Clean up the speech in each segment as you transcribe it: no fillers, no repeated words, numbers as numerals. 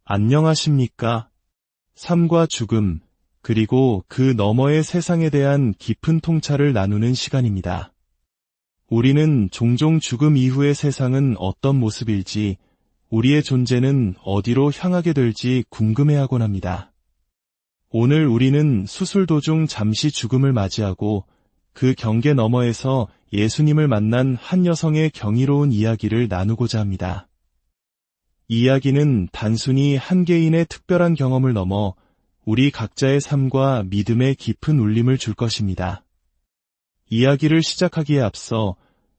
안녕하십니까? 삶과 죽음, 그리고 그 너머의 세상에 대한 깊은 통찰을 나누는 시간입니다. 우리는 종종 죽음 이후의 세상은 어떤 모습일지, 우리의 존재는 어디로 향하게 될지 궁금해하곤 합니다. 오늘 우리는 수술 도중 잠시 죽음을 맞이하고 그 경계 너머에서 예수님을 만난 한 여성의 경이로운 이야기를 나누고자 합니다. 이야기는 단순히 한 개인의 특별한 경험을 넘어 우리 각자의 삶과 믿음의 깊은 울림을 줄 것입니다. 이야기를 시작하기에 앞서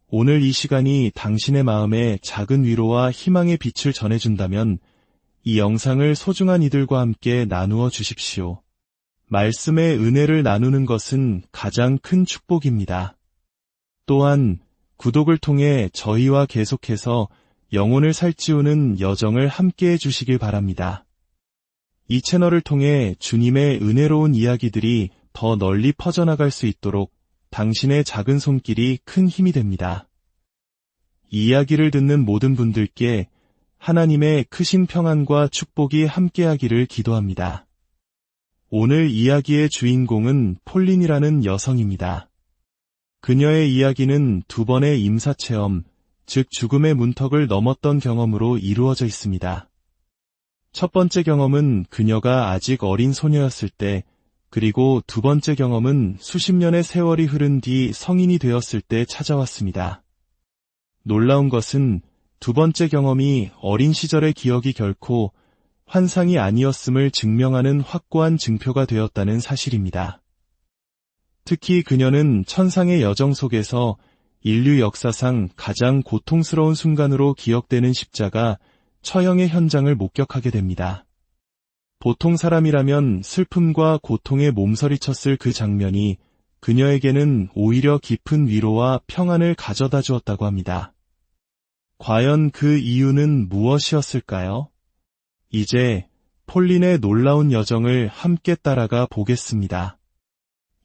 오늘 이 시간이 당신의 마음에 작은 위로와 희망의 빛을 전해준다면 이 영상을 소중한 이들과 함께 나누어 주십시오. 말씀의 은혜를 나누는 것은 가장 큰 축복입니다. 또한 구독을 통해 저희와 계속해서 영혼을 살찌우는 여정을 함께해 주시길 바랍니다. 이 채널을 통해 주님의 은혜로운 이야기들이 더 널리 퍼져나갈 수 있도록 당신의 작은 손길이 큰 힘이 됩니다. 이 이야기를 듣는 모든 분들께 하나님의 크신 평안과 축복이 함께하기를 기도합니다. 오늘 이야기의 주인공은 폴린이라는 여성입니다. 그녀의 이야기는 두 번의 임사체험, 즉 죽음의 문턱을 넘었던 경험으로 이루어져 있습니다. 첫 번째 경험은 그녀가 아직 어린 소녀였을 때, 그리고 두 번째 경험은 수십 년의 세월이 흐른 뒤 성인이 되었을 때 찾아왔습니다. 놀라운 것은 두 번째 경험이 어린 시절의 기억이 결코 환상이 아니었음을 증명하는 확고한 증표가 되었다는 사실입니다. 특히 그녀는 천상의 여정 속에서 인류 역사상 가장 고통스러운 순간으로 기억되는 십자가 처형의 현장을 목격하게 됩니다. 보통 사람이라면 슬픔과 고통에 몸서리쳤을 그 장면이 그녀에게는 오히려 깊은 위로와 평안을 가져다 주었다고 합니다. 과연 그 이유는 무엇이었을까요? 이제 폴린의 놀라운 여정을 함께 따라가 보겠습니다.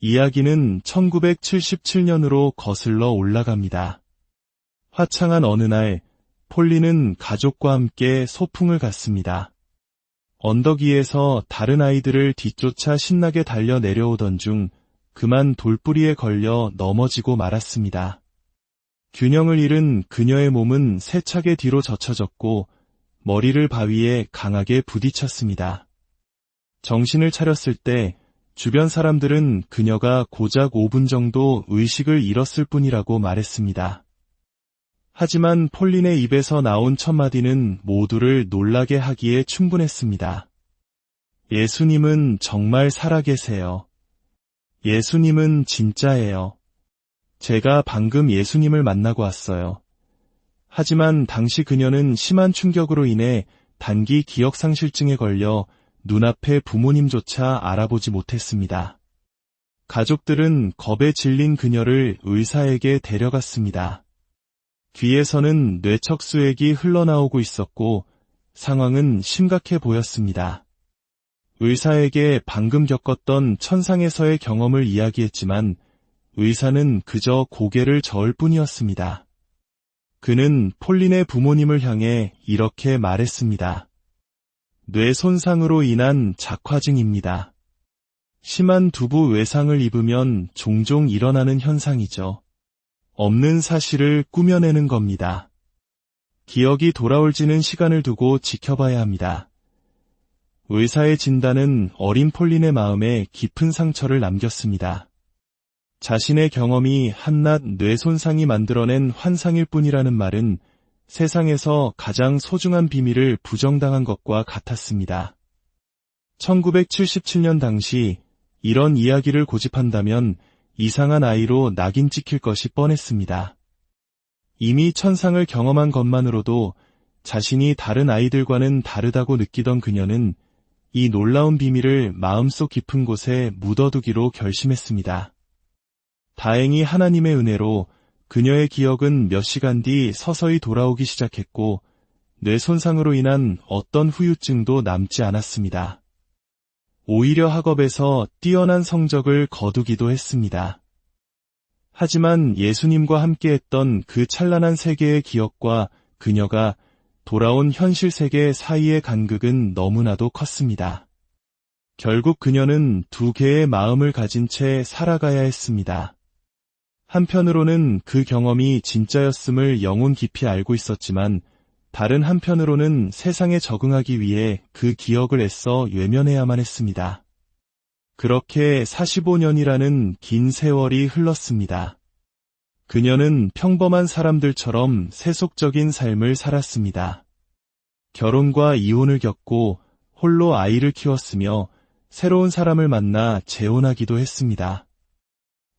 이야기는 1977년으로 거슬러 올라갑니다. 화창한 어느 날, 폴린은 가족과 함께 소풍을 갔습니다. 언덕 위에서 다른 아이들을 뒤쫓아 신나게 달려 내려오던 중 그만 돌뿌리에 걸려 넘어지고 말았습니다. 균형을 잃은 그녀의 몸은 세차게 뒤로 젖혀졌고 머리를 바위에 강하게 부딪혔습니다. 정신을 차렸을 때 주변 사람들은 그녀가 고작 5분 정도 의식을 잃었을 뿐이라고 말했습니다. 하지만 폴린의 입에서 나온 첫 마디는 모두를 놀라게 하기에 충분했습니다. 예수님은 정말 살아계세요. 예수님은 진짜예요. 제가 방금 예수님을 만나고 왔어요. 하지만 당시 그녀는 심한 충격으로 인해 단기 기억상실증에 걸려 눈앞의 부모님조차 알아보지 못했습니다. 가족들은 겁에 질린 그녀를 의사에게 데려갔습니다. 귀에서는 뇌척수액이 흘러나오고 있었고 상황은 심각해 보였습니다. 의사에게 방금 겪었던 천상에서의 경험을 이야기했지만 의사는 그저 고개를 저을 뿐이었습니다. 그는 폴린의 부모님을 향해 이렇게 말했습니다. 뇌 손상으로 인한 작화증입니다. 심한 두부 외상을 입으면 종종 일어나는 현상이죠. 없는 사실을 꾸며내는 겁니다. 기억이 돌아올지는 시간을 두고 지켜봐야 합니다. 의사의 진단은 어린 폴린의 마음에 깊은 상처를 남겼습니다. 자신의 경험이 한낱 뇌 손상이 만들어낸 환상일 뿐이라는 말은 세상에서 가장 소중한 비밀을 부정당한 것과 같았습니다. 1977년 당시 이런 이야기를 고집한다면 이상한 아이로 낙인 찍힐 것이 뻔했습니다. 이미 천상을 경험한 것만으로도 자신이 다른 아이들과는 다르다고 느끼던 그녀는 이 놀라운 비밀을 마음속 깊은 곳에 묻어두기로 결심했습니다. 다행히 하나님의 은혜로 그녀의 기억은 몇 시간 뒤 서서히 돌아오기 시작했고 뇌 손상으로 인한 어떤 후유증도 남지 않았습니다. 오히려 학업에서 뛰어난 성적을 거두기도 했습니다. 하지만 예수님과 함께했던 그 찬란한 세계의 기억과 그녀가 돌아온 현실 세계 사이의 간극은 너무나도 컸습니다. 결국 그녀는 두 개의 마음을 가진 채 살아가야 했습니다. 한편으로는 그 경험이 진짜였음을 영혼 깊이 알고 있었지만 다른 한편으로는 세상에 적응하기 위해 그 기억을 애써 외면해야만 했습니다. 그렇게 45년이라는 긴 세월이 흘렀습니다. 그녀는 평범한 사람들처럼 세속적인 삶을 살았습니다. 결혼과 이혼을 겪고 홀로 아이를 키웠으며 새로운 사람을 만나 재혼하기도 했습니다.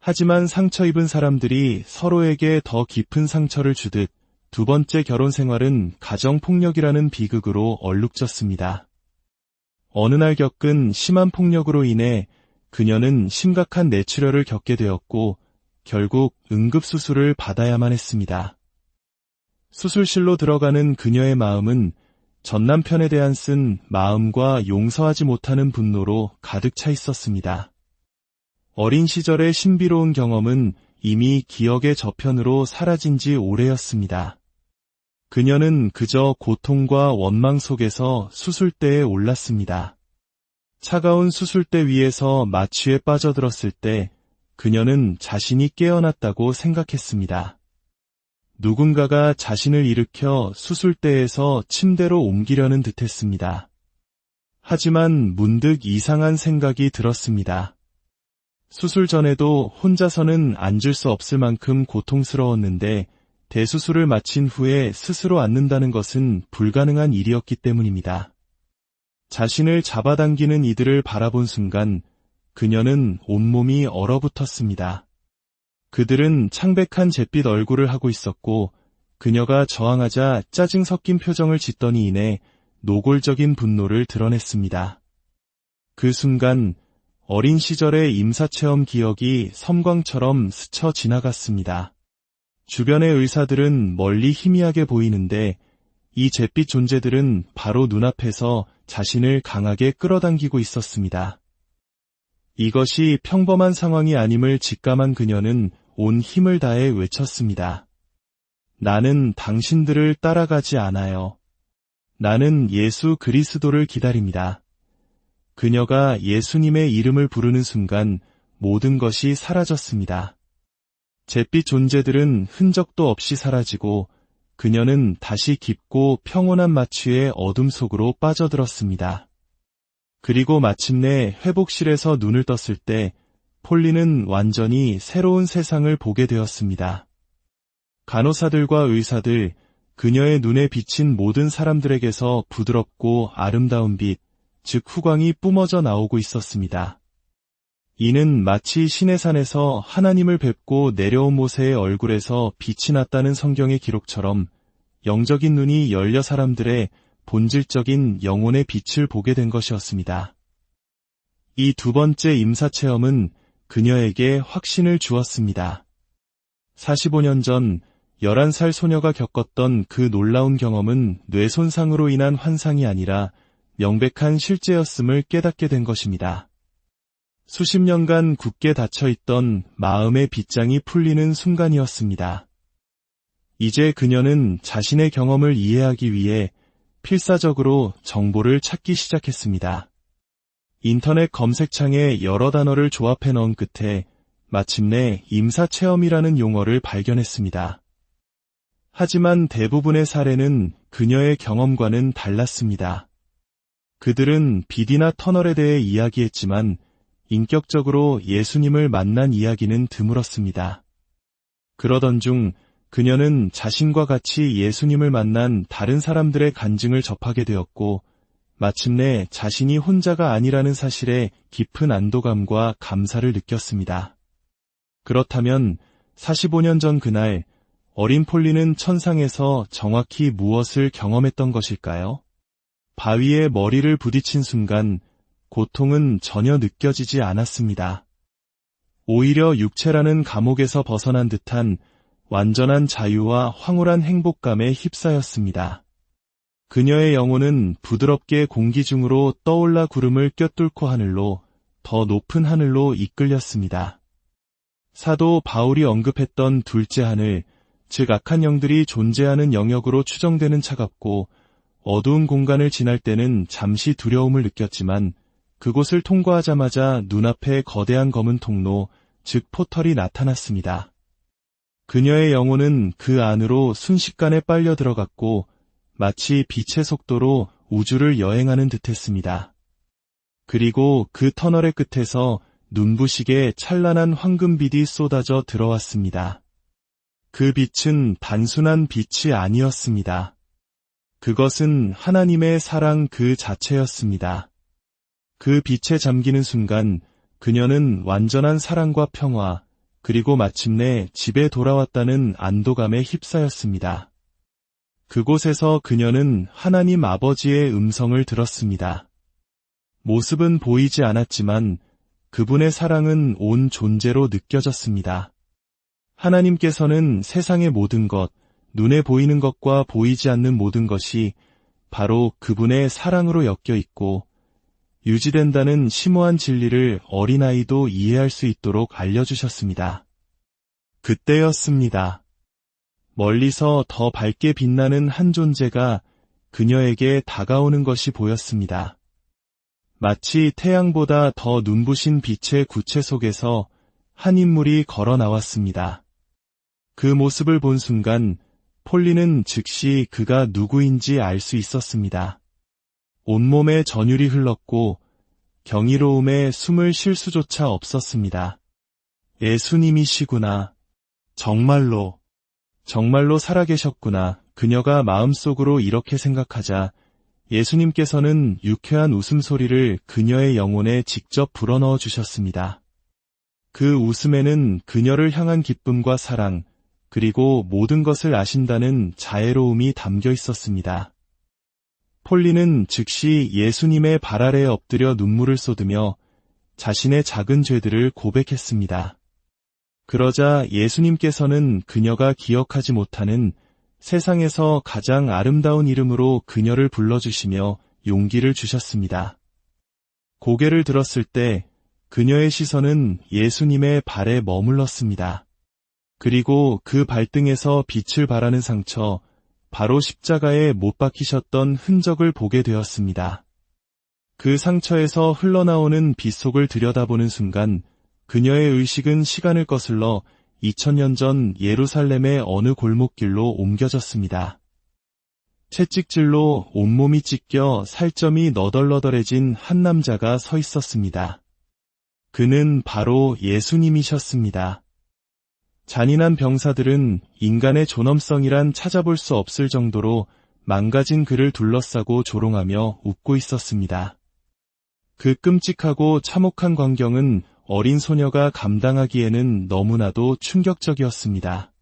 하지만 상처 입은 사람들이 서로에게 더 깊은 상처를 주듯 두 번째 결혼 생활은 가정폭력이라는 비극으로 얼룩졌습니다. 어느 날 겪은 심한 폭력으로 인해 그녀는 심각한 뇌출혈을 겪게 되었고 결국 응급수술을 받아야만 했습니다. 수술실로 들어가는 그녀의 마음은 전 남편에 대한 쓴 마음과 용서하지 못하는 분노로 가득 차 있었습니다. 어린 시절의 신비로운 경험은 이미 기억의 저편으로 사라진 지 오래였습니다. 그녀는 그저 고통과 원망 속에서 수술대에 올랐습니다. 차가운 수술대 위에서 마취에 빠져들었을 때 그녀는 자신이 깨어났다고 생각했습니다. 누군가가 자신을 일으켜 수술대에서 침대로 옮기려는 듯했습니다. 하지만 문득 이상한 생각이 들었습니다. 수술 전에도 혼자서는 앉을 수 없을 만큼 고통스러웠는데 대수술을 마친 후에 스스로 앉는다는 것은 불가능한 일이었기 때문입니다. 자신을 잡아당기는 이들을 바라본 순간 그녀는 온몸이 얼어붙었습니다. 그들은 창백한 잿빛 얼굴을 하고 있었고 그녀가 저항하자 짜증 섞인 표정을 짓더니 이내 노골적인 분노를 드러냈습니다. 그 순간 어린 시절의 임사체험 기억이 섬광처럼 스쳐 지나갔습니다. 주변의 의사들은 멀리 희미하게 보이는데 이 잿빛 존재들은 바로 눈앞에서 자신을 강하게 끌어당기고 있었습니다. 이것이 평범한 상황이 아님을 직감한 그녀는 온 힘을 다해 외쳤습니다. 나는 당신들을 따라가지 않아요. 나는 예수 그리스도를 기다립니다. 그녀가 예수님의 이름을 부르는 순간 모든 것이 사라졌습니다. 잿빛 존재들은 흔적도 없이 사라지고 그녀는 다시 깊고 평온한 마취의 어둠 속으로 빠져들었습니다. 그리고 마침내 회복실에서 눈을 떴을 때 폴리는 완전히 새로운 세상을 보게 되었습니다. 간호사들과 의사들, 그녀의 눈에 비친 모든 사람들에게서 부드럽고 아름다운 빛, 즉 후광이 뿜어져 나오고 있었습니다. 이는 마치 시내산에서 하나님을 뵙고 내려온 모세의 얼굴에서 빛이 났다는 성경의 기록처럼 영적인 눈이 열려 사람들의 본질적인 영혼의 빛을 보게 된 것이었습니다. 이 두 번째 임사체험은 그녀에게 확신을 주었습니다. 45년 전 11살 소녀가 겪었던 그 놀라운 경험은 뇌손상으로 인한 환상이 아니라 명백한 실제였음을 깨닫게 된 것입니다. 수십 년간 굳게 닫혀있던 마음의 빗장이 풀리는 순간이었습니다. 이제 그녀는 자신의 경험을 이해하기 위해 필사적으로 정보를 찾기 시작했습니다. 인터넷 검색창에 여러 단어를 조합해 넣은 끝에 마침내 임사체험이라는 용어를 발견했습니다. 하지만 대부분의 사례는 그녀의 경험과는 달랐습니다. 그들은 빛이나 터널에 대해 이야기했지만 인격적으로 예수님을 만난 이야기는 드물었습니다. 그러던 중 그녀는 자신과 같이 예수님을 만난 다른 사람들의 간증을 접하게 되었고 마침내 자신이 혼자가 아니라는 사실에 깊은 안도감과 감사를 느꼈습니다. 그렇다면 45년 전 그날 어린 폴리는 천상에서 정확히 무엇을 경험했던 것일까요? 바위에 머리를 부딪힌 순간 고통은 전혀 느껴지지 않았습니다. 오히려 육체라는 감옥에서 벗어난 듯한 완전한 자유와 황홀한 행복감에 휩싸였습니다. 그녀의 영혼은 부드럽게 공기 중으로 떠올라 구름을 꿰뚫고 하늘로, 더 높은 하늘로 이끌렸습니다. 사도 바울이 언급했던 둘째 하늘, 즉 악한 영들이 존재하는 영역으로 추정되는 차갑고 어두운 공간을 지날 때는 잠시 두려움을 느꼈지만 그곳을 통과하자마자 눈앞에 거대한 검은 통로, 즉 포털이 나타났습니다. 그녀의 영혼은 그 안으로 순식간에 빨려 들어갔고 마치 빛의 속도로 우주를 여행하는 듯했습니다. 그리고 그 터널의 끝에서 눈부시게 찬란한 황금빛이 쏟아져 들어왔습니다. 그 빛은 단순한 빛이 아니었습니다. 그것은 하나님의 사랑 그 자체였습니다. 그 빛에 잠기는 순간 그녀는 완전한 사랑과 평화, 그리고 마침내 집에 돌아왔다는 안도감에 휩싸였습니다. 그곳에서 그녀는 하나님 아버지의 음성을 들었습니다. 모습은 보이지 않았지만 그분의 사랑은 온 존재로 느껴졌습니다. 하나님께서는 세상의 모든 것, 눈에 보이는 것과 보이지 않는 모든 것이 바로 그분의 사랑으로 엮여 있고 유지된다는 심오한 진리를 어린아이도 이해할 수 있도록 알려주셨습니다. 그때였습니다. 멀리서 더 밝게 빛나는 한 존재가 그녀에게 다가오는 것이 보였습니다. 마치 태양보다 더 눈부신 빛의 구체 속에서 한 인물이 걸어 나왔습니다. 그 모습을 본 순간 폴리는 즉시 그가 누구인지 알 수 있었습니다. 온몸에 전율이 흘렀고 경이로움에 숨을 쉴 수조차 없었습니다. 예수님이시구나. 정말로 살아계셨구나. 그녀가 마음속으로 이렇게 생각하자 예수님께서는 유쾌한 웃음소리를 그녀의 영혼에 직접 불어넣어 주셨습니다. 그 웃음에는 그녀를 향한 기쁨과 사랑, 그리고 모든 것을 아신다는 자애로움이 담겨 있었습니다. 폴리는 즉시 예수님의 발 아래에 엎드려 눈물을 쏟으며 자신의 작은 죄들을 고백했습니다. 그러자 예수님께서는 그녀가 기억하지 못하는 세상에서 가장 아름다운 이름으로 그녀를 불러주시며 용기를 주셨습니다. 고개를 들었을 때 그녀의 시선은 예수님의 발에 머물렀습니다. 그리고 그 발등에서 빛을 발하는 상처, 바로 십자가에 못 박히셨던 흔적을 보게 되었습니다. 그 상처에서 흘러나오는 빛 속을 들여다보는 순간 그녀의 의식은 시간을 거슬러 2000년 전 예루살렘의 어느 골목길로 옮겨졌습니다. 채찍질로 온몸이 찢겨 살점이 너덜너덜해진 한 남자가 서 있었습니다. 그는 바로 예수님이셨습니다. 잔인한 병사들은 인간의 존엄성이란 찾아볼 수 없을 정도로 망가진 그를 둘러싸고 조롱하며 웃고 있었습니다. 그 끔찍하고 참혹한 광경은 어린 소녀가 감당하기에는 너무나도 충격적이었습니다.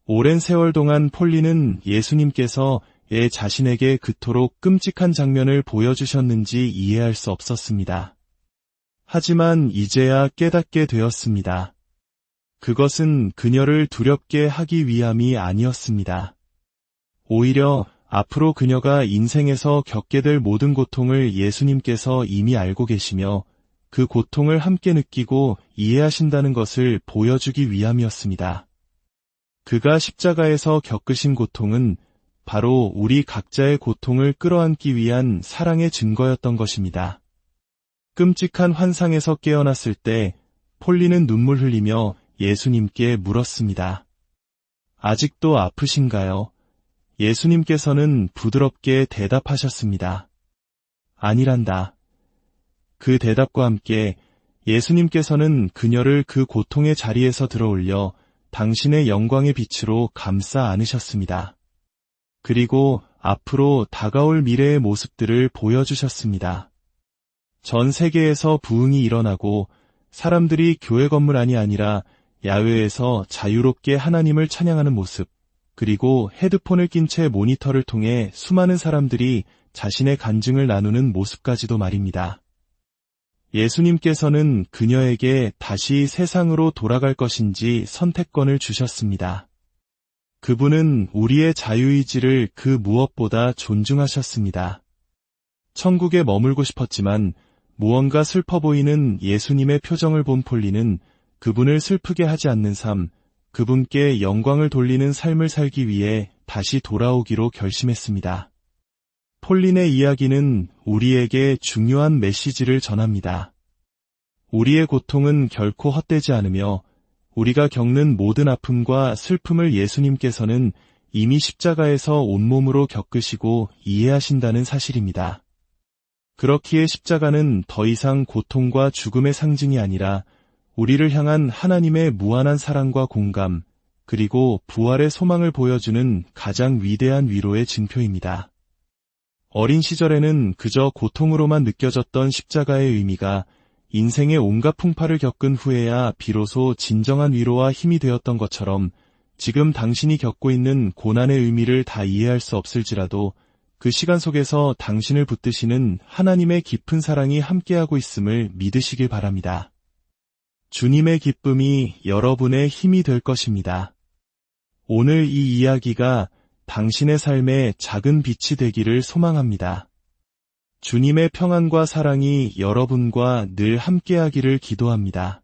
오랜 세월 동안 폴리는 예수님께서 애 자신에게 그토록 끔찍한 장면을 보여주셨는지 이해할 수 없었습니다. 하지만 이제야 깨닫게 되었습니다. 그것은 그녀를 두렵게 하기 위함이 아니었습니다. 오히려 앞으로 그녀가 인생에서 겪게 될 모든 고통을 예수님께서 이미 알고 계시며 그 고통을 함께 느끼고 이해하신다는 것을 보여주기 위함이었습니다. 그가 십자가에서 겪으신 고통은 바로 우리 각자의 고통을 끌어안기 위한 사랑의 증거였던 것입니다. 끔찍한 환상에서 깨어났을 때 폴리는 눈물 흘리며 예수님께 물었습니다. 아직도 아프신가요? 예수님께서는 부드럽게 대답하셨습니다. 아니란다. 그 대답과 함께 예수님께서는 그녀를 그 고통의 자리에서 들어올려 당신의 영광의 빛으로 감싸 안으셨습니다. 그리고 앞으로 다가올 미래의 모습들을 보여주셨습니다. 전 세계에서 부흥이 일어나고 사람들이 교회 건물 안이 아니라 야외에서 자유롭게 하나님을 찬양하는 모습, 그리고 헤드폰을 낀 채 모니터를 통해 수많은 사람들이 자신의 간증을 나누는 모습까지도 말입니다. 예수님께서는 그녀에게 다시 세상으로 돌아갈 것인지 선택권을 주셨습니다. 그분은 우리의 자유의지를 그 무엇보다 존중하셨습니다. 천국에 머물고 싶었지만 무언가 슬퍼 보이는 예수님의 표정을 본 폴리는 그분을 슬프게 하지 않는 삶, 그분께 영광을 돌리는 삶을 살기 위해 다시 돌아오기로 결심했습니다. 폴린의 이야기는 우리에게 중요한 메시지를 전합니다. 우리의 고통은 결코 헛되지 않으며 우리가 겪는 모든 아픔과 슬픔을 예수님께서는 이미 십자가에서 온몸으로 겪으시고 이해하신다는 사실입니다. 그렇기에 십자가는 더 이상 고통과 죽음의 상징이 아니라 우리를 향한 하나님의 무한한 사랑과 공감, 그리고 부활의 소망을 보여주는 가장 위대한 위로의 징표입니다. 어린 시절에는 그저 고통으로만 느껴졌던 십자가의 의미가 인생의 온갖 풍파를 겪은 후에야 비로소 진정한 위로와 힘이 되었던 것처럼 지금 당신이 겪고 있는 고난의 의미를 다 이해할 수 없을지라도 그 시간 속에서 당신을 붙드시는 하나님의 깊은 사랑이 함께하고 있음을 믿으시길 바랍니다. 주님의 기쁨이 여러분의 힘이 될 것입니다. 오늘 이 이야기가 당신의 삶에 작은 빛이 되기를 소망합니다. 주님의 평안과 사랑이 여러분과 늘 함께하기를 기도합니다.